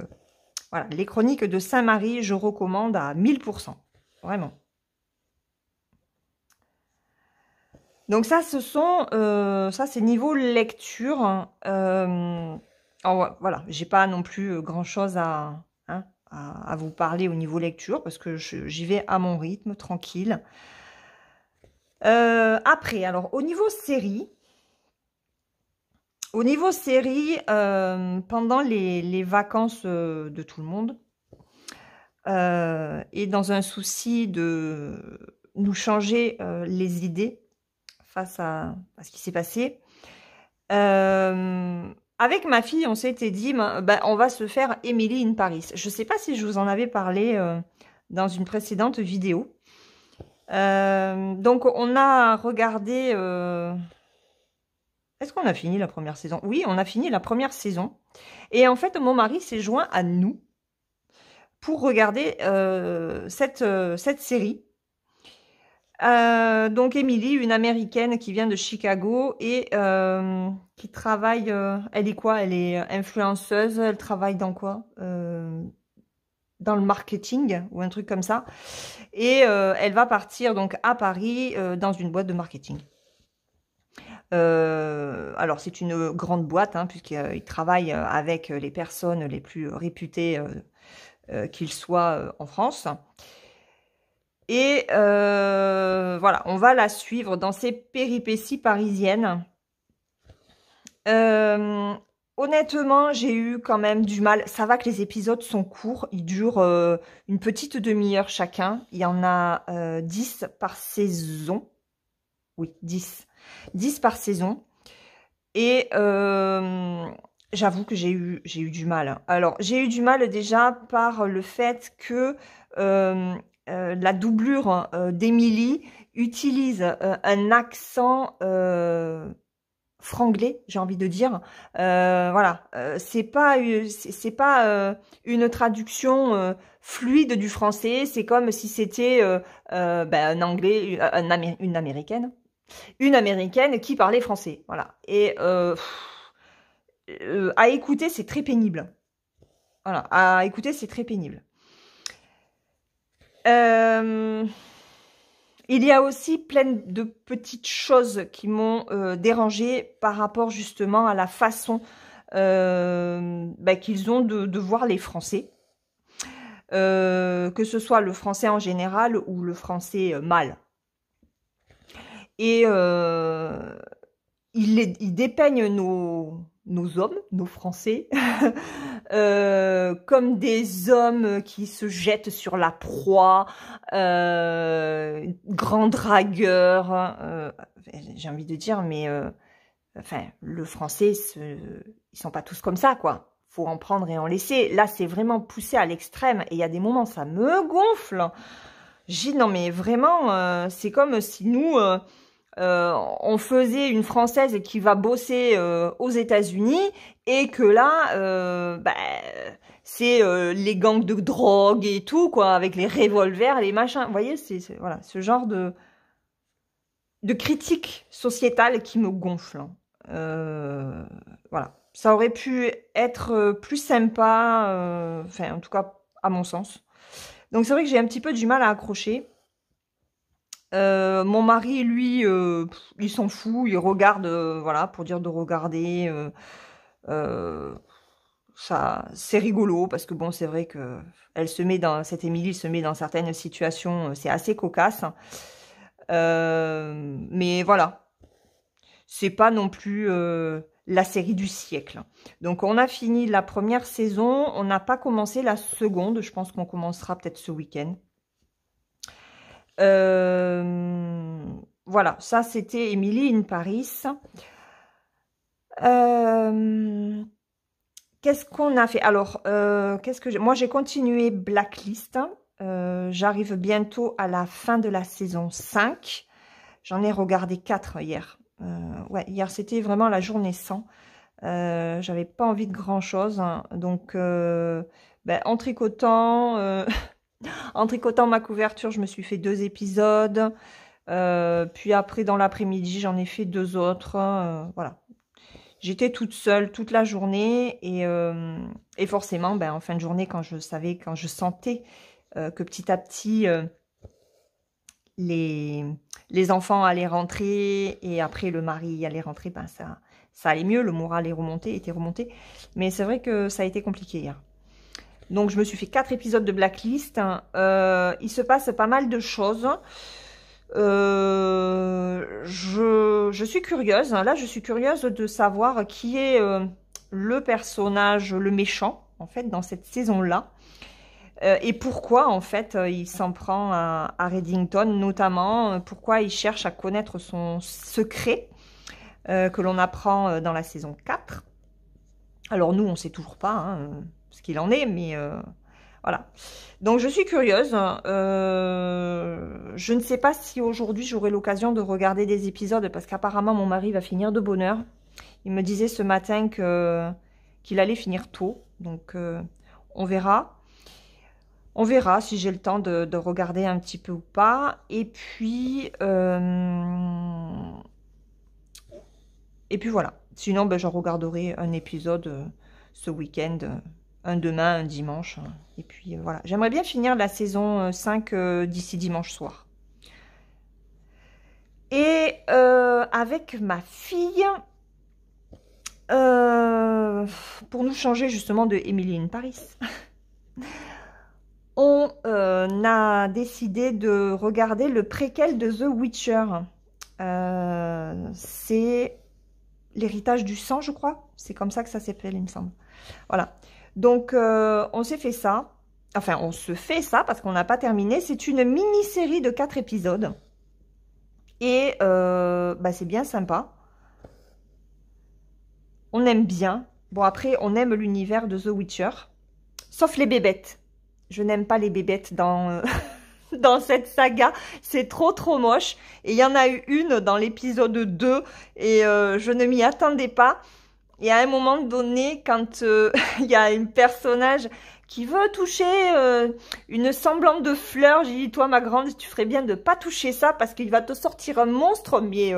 S2: voilà, les chroniques de Saint-Marie, je recommande à 1000%. Vraiment. Donc ça, ça c'est niveau lecture. Alors, voilà, j'ai pas non plus grand-chose hein, à vous parler au niveau lecture, parce que j'y vais à mon rythme, tranquille. Après, alors, au niveau série, pendant les vacances de tout le monde, et dans un souci de nous changer les idées face à ce qui s'est passé, avec ma fille, on s'était dit, ben, on va se faire Emily in Paris. Je ne sais pas si je vous en avais parlé dans une précédente vidéo. Donc, on a regardé... Est-ce qu'on a fini la première saison? Oui, on a fini la première saison. Et en fait, mon mari s'est joint à nous pour regarder cette série. Donc, Emily, une Américaine qui vient de Chicago et qui travaille... elle est quoi? Elle est influenceuse. Elle travaille dans quoi? Dans le marketing ou un truc comme ça. Et elle va partir donc à Paris dans une boîte de marketing. Alors, c'est une grande boîte, hein, puisqu'il travaille avec les personnes les plus réputées qu'ils soient en France. Et voilà, on va la suivre dans ses péripéties parisiennes. Honnêtement, j'ai eu quand même du mal. Ça va que les épisodes sont courts, ils durent une petite demi-heure chacun. Il y en a 10 par saison. Oui, 10. 10 par saison. Et j'avoue que j'ai eu du mal. Alors, j'ai eu du mal déjà par le fait que la doublure d'Emily utilise un accent franglais, j'ai envie de dire. Voilà, c'est pas une traduction fluide du français. C'est comme si c'était ben, un anglais, une américaine. Une américaine qui parlait français, voilà. Et à écouter, c'est très pénible. Voilà, à écouter, c'est très pénible. Il y a aussi plein de petites choses qui m'ont dérangée par rapport justement à la façon bah, qu'ils ont de voir les Français. Que ce soit le français en général ou le français mâle. Et ils dépeignent nos hommes, nos Français, comme des hommes qui se jettent sur la proie, grands dragueurs. J'ai envie de dire, mais enfin, le Français, ils sont pas tous comme ça, quoi. Faut en prendre et en laisser. Là, c'est vraiment poussé à l'extrême. Et il y a des moments, ça me gonfle. J'ai dit, non, mais vraiment, c'est comme si nous... on faisait une Française qui va bosser aux États-Unis et que là, bah, c'est les gangs de drogue et tout, quoi, avec les revolvers, les machins. Vous voyez, c'est voilà, ce genre de critique sociétale qui me gonfle. Hein. Voilà, ça aurait pu être plus sympa, enfin, en tout cas, à mon sens. Donc, c'est vrai que j'ai un petit peu du mal à accrocher. Mon mari, lui, il s'en fout, il regarde, voilà, pour dire de regarder. Ça, c'est rigolo parce que bon, c'est vrai que cette Émilie se met dans certaines situations, c'est assez cocasse. Mais voilà, c'est pas non plus la série du siècle. Donc, on a fini la première saison, on n'a pas commencé la seconde. Je pense qu'on commencera peut-être ce week-end. Voilà, ça c'était Emily in Paris. Qu'est-ce qu'on a fait? Alors, moi j'ai continué Blacklist. J'arrive bientôt à la fin de la saison 5. J'en ai regardé 4 hier. Ouais, hier c'était vraiment la journée sans. J'avais pas envie de grand chose. Hein. Donc, ben, en tricotant... En tricotant ma couverture, je me suis fait 2 épisodes. Puis après, dans l'après-midi, j'en ai fait 2 autres. Voilà. J'étais toute seule toute la journée. Et forcément, ben, en fin de journée, quand je sentais que petit à petit, les enfants allaient rentrer et après le mari allait rentrer, ben, ça allait mieux, le moral était remonté. Mais c'est vrai que ça a été compliqué hier. Donc, je me suis fait 4 épisodes de Blacklist. Il se passe pas mal de choses. Je suis curieuse. Là, je suis curieuse de savoir qui est le personnage, le méchant, en fait, dans cette saison-là. Et pourquoi, en fait, il s'en prend à Reddington, notamment. Pourquoi il cherche à connaître son secret que l'on apprend dans la saison 4. Alors, nous, on ne sait toujours pas, hein, ce qu'il en est, mais voilà. Donc, je suis curieuse. Je ne sais pas si aujourd'hui, j'aurai l'occasion de regarder des épisodes, parce qu'apparemment, mon mari va finir de bonne heure. Il me disait ce matin qu'il allait finir tôt. Donc, on verra. On verra si j'ai le temps de regarder un petit peu ou pas. Et puis voilà. Sinon, ben, j'en regarderai un épisode ce week-end, un demain, un dimanche. Et puis voilà. J'aimerais bien finir la saison 5 d'ici dimanche soir. Et avec ma fille, pour nous changer justement de Emily in Paris, on a décidé de regarder le préquel de The Witcher. C'est l'héritage du sang, je crois. C'est comme ça que ça s'appelle, il me semble. Voilà. Donc, on s'est fait ça. Enfin, on se fait ça parce qu'on n'a pas terminé. C'est une mini-série de 4 épisodes. Et bah, c'est bien sympa. On aime bien. Bon, après, on aime l'univers de The Witcher. Sauf les bébêtes. Je n'aime pas les bébêtes dans, dans cette saga. C'est trop moche. Et il y en a eu une dans l'épisode 2. Et je ne m'y attendais pas. Et à un moment donné, quand il y a un personnage qui veut toucher une semblante de fleur, j'ai dit, toi ma grande, tu ferais bien de pas toucher ça parce qu'il va te sortir un monstre, mais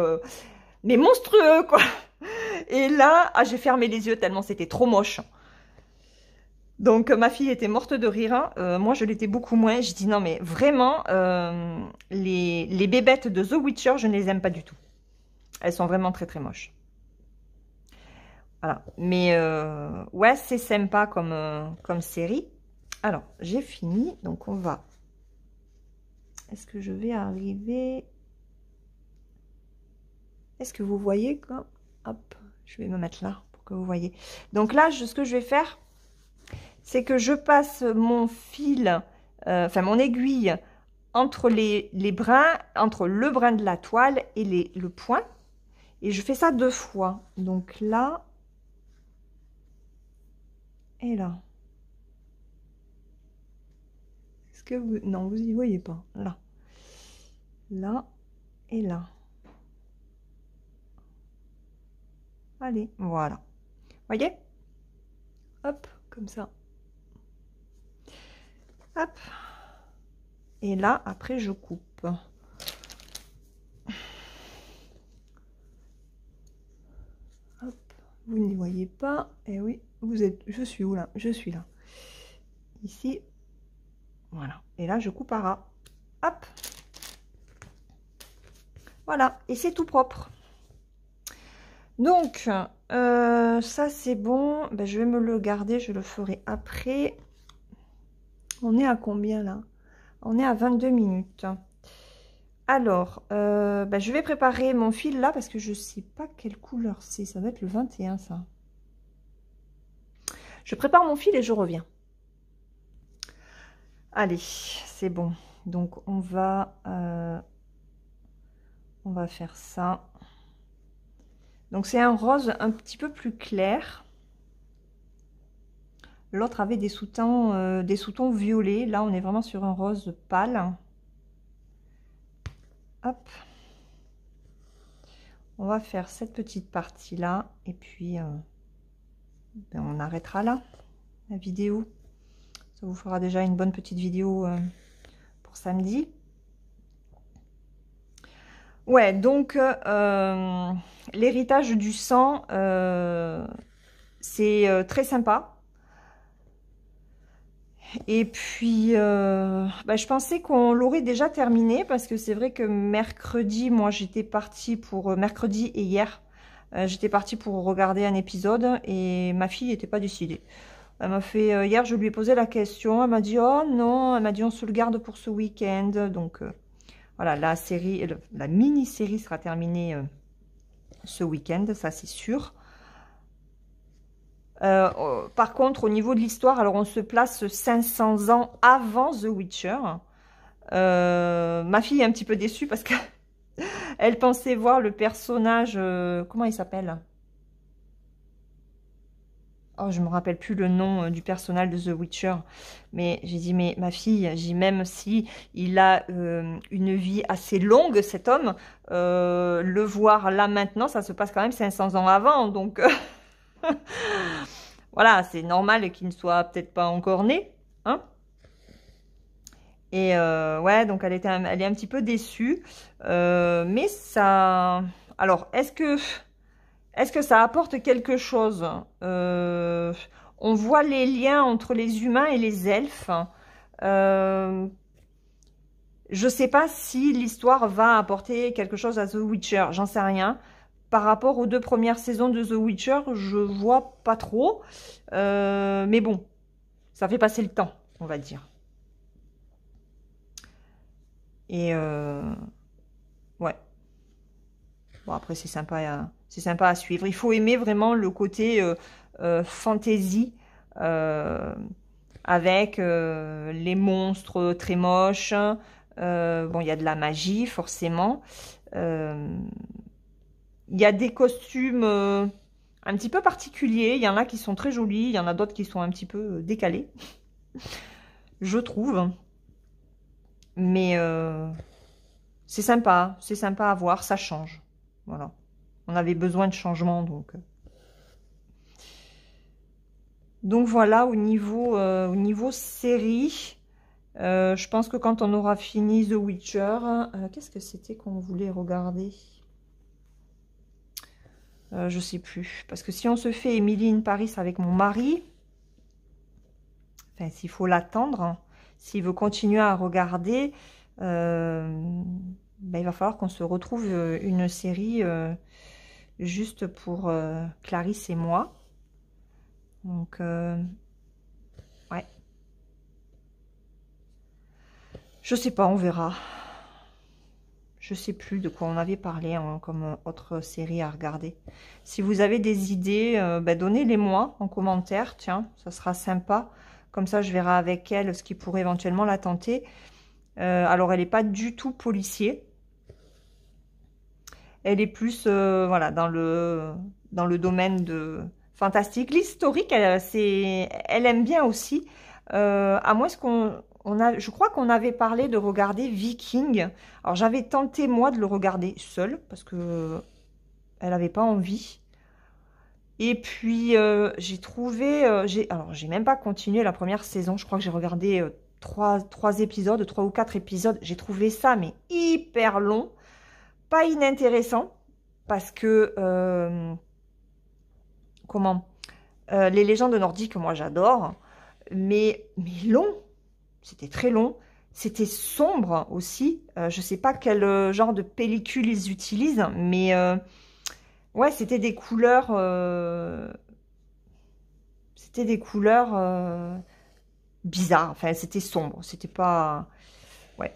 S2: monstrueux quoi. Et là, j'ai fermé les yeux tellement c'était trop moche. Donc, ma fille était morte de rire. Moi, je l'étais beaucoup moins. Je dis non, mais vraiment, les bébêtes de The Witcher, je ne les aime pas du tout. Elles sont vraiment très moches. Voilà. Mais, ouais, c'est sympa comme série. Alors, j'ai fini. Donc, on va... Est-ce que je vais arriver... Est-ce que vous voyez quoi? Hop, je vais me mettre là pour que vous voyez. Donc là, ce que je vais faire... c'est que je passe mon fil, enfin mon aiguille, entre les brins, entre le brin de la toile et le point. Et je fais ça 2 fois. Donc là, et là. Est-ce que vous... Non, vous y voyez pas. Là. Là et là. Allez, voilà. Voyez? Hop, comme ça. Hop. Et là, après, je coupe. Hop. Vous n'y voyez pas. Et oui, vous êtes... Je suis où là? Je suis là. Ici. Voilà. Et là, je coupe à ras. Hop. Voilà. Et c'est tout propre. Donc, ça, c'est bon. Ben, je vais me le garder. Je le ferai après. On est à combien là? On est à 22 minutes. Alors, ben, je vais préparer mon fil là parce que je ne sais pas quelle couleur c'est. Ça va être le 21 ça. Je prépare mon fil et je reviens. Allez, c'est bon. Donc, on va faire ça. Donc, c'est un rose un petit peu plus clair. L'autre avait des sous-tons violets. Là, on est vraiment sur un rose pâle. Hop. On va faire cette petite partie-là. Et puis, ben, on arrêtera là, la vidéo. Ça vous fera déjà une bonne petite vidéo pour samedi. Ouais, donc, l'héritage du sang, c'est très sympa. Et puis, bah, je pensais qu'on l'aurait déjà terminé parce que c'est vrai que mercredi, moi j'étais partie pour mercredi et hier, J'étais partie pour regarder un épisode et ma fille n'était pas décidée. Elle m'a fait, hier je lui ai posé la question, elle m'a dit oh non, elle m'a dit on se le garde pour ce week-end. Donc voilà, la mini-série sera terminée ce week-end, ça c'est sûr. Par contre, au niveau de l'histoire, alors on se place 500 ans avant The Witcher. Ma fille est un petit peu déçue parce que elle pensait voir le personnage, comment il s'appelle? Oh, je me rappelle plus le nom du personnage de The Witcher. Mais j'ai dit, mais ma fille, j'ai même si il a une vie assez longue, cet homme, le voir là maintenant, ça se passe quand même 500 ans avant. Donc voilà, c'est normal qu'il ne soit peut-être pas encore né. Hein. Et ouais, donc elle est un petit peu déçue. Mais ça... Alors, est-ce que ça apporte quelque chose? On voit les liens entre les humains et les elfes. Je ne sais pas si l'histoire va apporter quelque chose à The Witcher, j'en sais rien. Par rapport aux 2 premières saisons de The Witcher, je vois pas trop. Mais bon, ça fait passer le temps, on va dire. Et ouais. Bon, après, c'est sympa à suivre. Il faut aimer vraiment le côté fantasy avec les monstres très moches. Bon, il y a de la magie, forcément. Il y a des costumes un petit peu particuliers. Il y en a qui sont très jolis. Il y en a d'autres qui sont un petit peu décalés, je trouve. Mais c'est sympa à voir. Ça change. Voilà. On avait besoin de changement, donc. Donc voilà, au niveau série, je pense que quand on aura fini The Witcher, qu'est-ce que c'était qu'on voulait regarder? Je sais plus. Parce que si on se fait Emily in Paris avec mon mari, enfin, s'il faut l'attendre, hein, s'il veut continuer à regarder, ben, il va falloir qu'on se retrouve une série juste pour Clarisse et moi. Donc, ouais. Je sais pas, on verra. Je sais plus de quoi on avait parlé hein, comme autre série à regarder. Si vous avez des idées, ben, donnez-les-moi en commentaire. Tiens, ça sera sympa. Comme ça, je verrai avec elle ce qui pourrait éventuellement la tenter. Alors, elle n'est pas du tout policier. Elle est plus voilà, dans le domaine de fantastique. L'historique, elle aime bien aussi. À moins je crois qu'on avait parlé de regarder Viking. Alors j'avais tenté moi de le regarder seule parce que elle n'avait pas envie. Et puis j'ai trouvé, alors j'ai même pas continué la première saison. Je crois que j'ai regardé 3 épisodes, 3 ou 4 épisodes. J'ai trouvé ça mais hyper long, pas inintéressant parce que comment les légendes nordiques, moi j'adore, mais long. C'était très long. C'était sombre aussi. Je ne sais pas quel genre de pellicule ils utilisent, mais ouais, c'était des couleurs. C'était des couleurs bizarres. Enfin, c'était sombre. C'était pas. Ouais.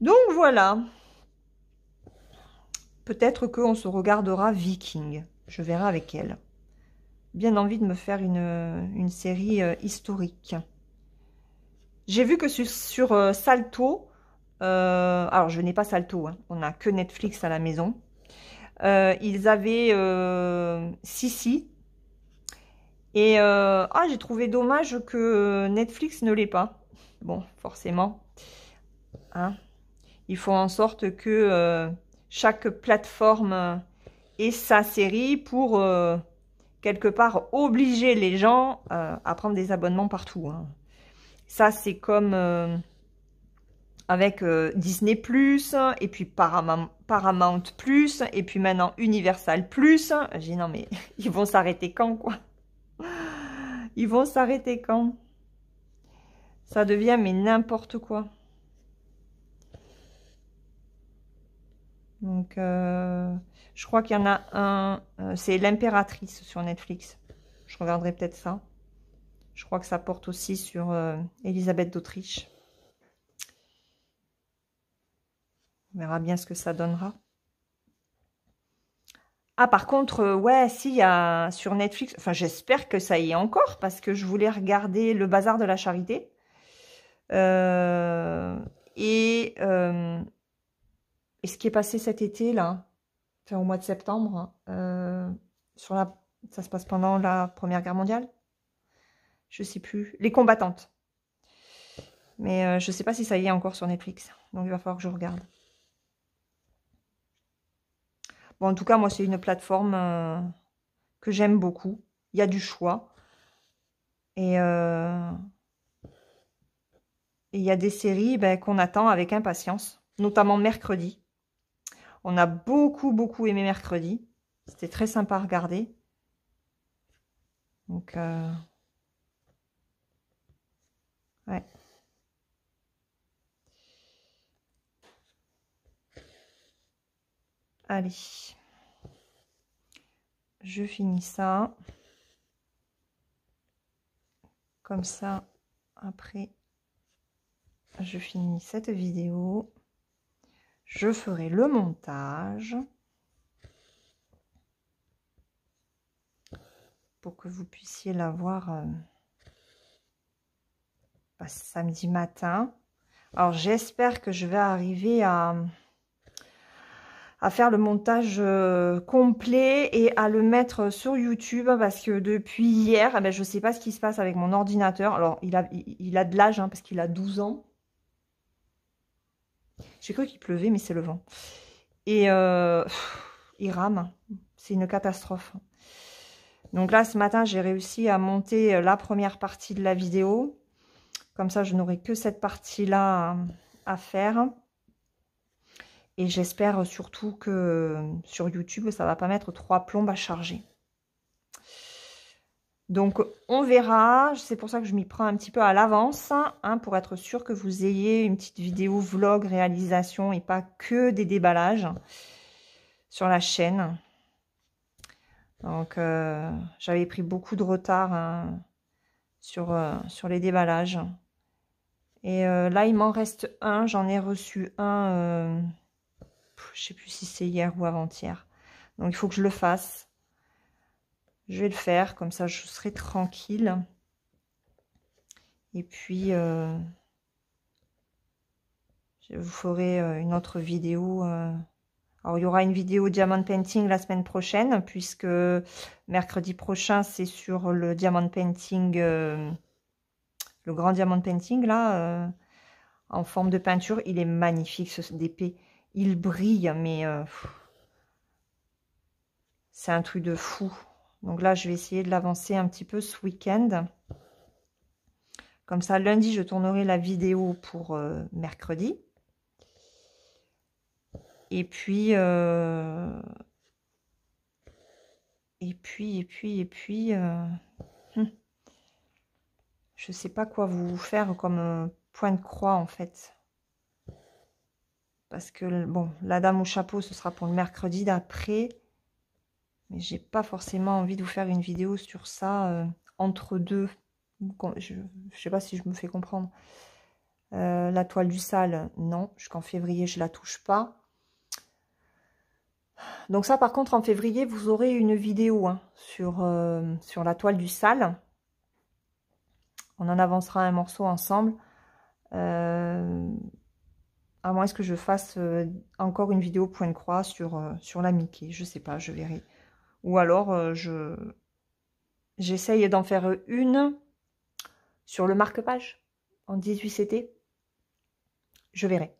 S2: Donc voilà. Peut-être qu'on se regardera Viking. Je verrai avec elle. Bien envie de me faire une série historique. J'ai vu que sur Salto, alors je n'ai pas Salto, hein, on n'a que Netflix à la maison, ils avaient Sissi. Et j'ai trouvé dommage que Netflix ne l'ait pas. Bon, forcément, hein, il faut en sorte que chaque plateforme ait sa série pour quelque part obliger les gens à prendre des abonnements partout. Hein. Ça, c'est comme avec Disney+, et puis Paramount+, et puis maintenant Universal+. J'ai dit non mais ils vont s'arrêter quand quoi? Ils vont s'arrêter quand? Ça devient mais n'importe quoi. Donc Je crois qu'il y en a un, c'est L'Impératrice sur Netflix. Je regarderai peut-être ça. Je crois que ça porte aussi sur Élisabeth d'Autriche. On verra bien ce que ça donnera. Ah, par contre, ouais, si, il y a sur Netflix, enfin, j'espère que ça y est encore, parce que je voulais regarder Le Bazar de la Charité. Et ce qui est passé cet été, là, enfin, au mois de septembre, ça se passe pendant la Première Guerre mondiale. Je sais plus. Les combattantes. Mais je sais pas si ça y est encore sur Netflix. Donc, il va falloir que je regarde. Bon, en tout cas, moi, c'est une plateforme que j'aime beaucoup. Il y a du choix. Et il y a des séries qu'on attend avec impatience, notamment mercredi. On a beaucoup, beaucoup aimé mercredi. C'était très sympa à regarder. Donc, ouais. Allez. Je finis ça. Comme ça, après, je finis cette vidéo. Je ferai le montage pour que vous puissiez la voir samedi matin. Alors, j'espère que je vais arriver à faire le montage complet et à le mettre sur YouTube parce que depuis hier, je ne sais pas ce qui se passe avec mon ordinateur. Alors, il a de l'âge parce qu'il a 12 ans. J'ai cru qu'il pleuvait, mais c'est le vent. Et il rame. C'est une catastrophe. Donc là, ce matin, j'ai réussi à monter la première partie de la vidéo. Comme ça, je n'aurai que cette partie-là à faire. Et j'espère surtout que sur YouTube, ça ne va pas mettre 3 plombes à charger. Donc, on verra. C'est pour ça que je m'y prends un petit peu à l'avance, pour être sûr que vous ayez une petite vidéo vlog réalisation et pas que des déballages sur la chaîne. Donc, j'avais pris beaucoup de retard sur les déballages. Et là, il m'en reste un. J'en ai reçu un, je sais plus si c'est hier ou avant-hier. Donc, il faut que je le fasse. Je vais le faire, comme ça, je serai tranquille. Et puis, je vous ferai une autre vidéo. Alors, il y aura une vidéo Diamond Painting la semaine prochaine, puisque mercredi prochain, c'est sur le Diamond Painting, le grand Diamond Painting, là, en forme de peinture. Il est magnifique, ce DP. Il brille, mais c'est un truc de fou. Donc là, je vais essayer de l'avancer un petit peu ce week-end. Comme ça, lundi, je tournerai la vidéo pour mercredi. Et puis, je sais pas quoi vous faire comme point de croix, en fait. Parce que, bon, la dame au chapeau, ce sera pour le mercredi d'après. Mais j'ai pas forcément envie de vous faire une vidéo sur ça entre deux. Je sais pas si je me fais comprendre. La toile du sale, non. Jusqu'en février, je la touche pas. Donc ça, par contre, en février, vous aurez une vidéo sur la toile du sale. On en avancera un morceau ensemble. À moins que je fasse encore une vidéo point de croix sur la Mickey. Je sais pas, je verrai. Ou alors, j'essaye d'en faire une sur le marque-page en 18CT. Je verrai.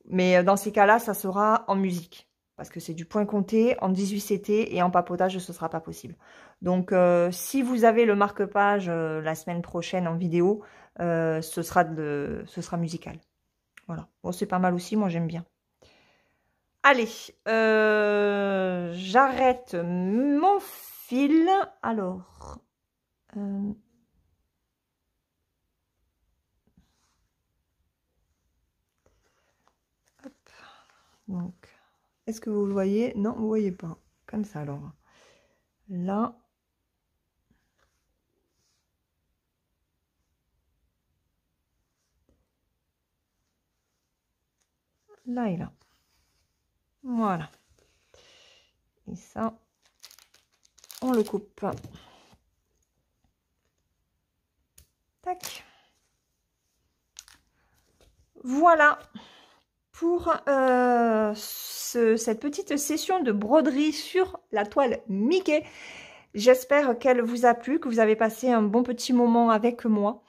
S2: Mais dans ces cas-là, ça sera en musique. Parce que c'est du point compté, en 18CT et en papotage, ce ne sera pas possible. Donc, si vous avez le marque-page la semaine prochaine en vidéo, ce sera musical. Voilà. Bon, c'est pas mal aussi, moi j'aime bien. Allez, j'arrête mon fil. Alors, hop, donc, Est-ce que vous le voyez? Non, vous ne voyez pas. Comme ça alors. Là. Là et là. Voilà. Et ça, on le coupe. Tac. Voilà pour cette petite session de broderie sur la toile Mickey. J'espère qu'elle vous a plu, que vous avez passé un bon petit moment avec moi.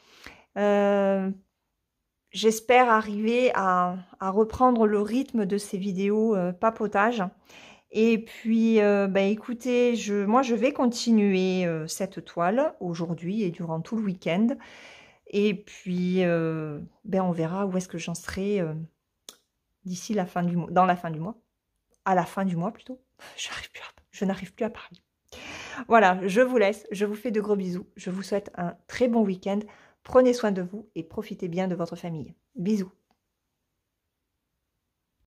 S2: J'espère arriver à reprendre le rythme de ces vidéos papotage. Et puis, écoutez, moi, je vais continuer cette toile aujourd'hui et durant tout le week-end. Et puis, on verra où est-ce que j'en serai d'ici la fin du mois, dans la fin du mois. À la fin du mois, plutôt. Je n'arrive plus à parler. Voilà, je vous laisse. Je vous fais de gros bisous. Je vous souhaite un très bon week-end. Prenez soin de vous et profitez bien de votre famille. Bisous.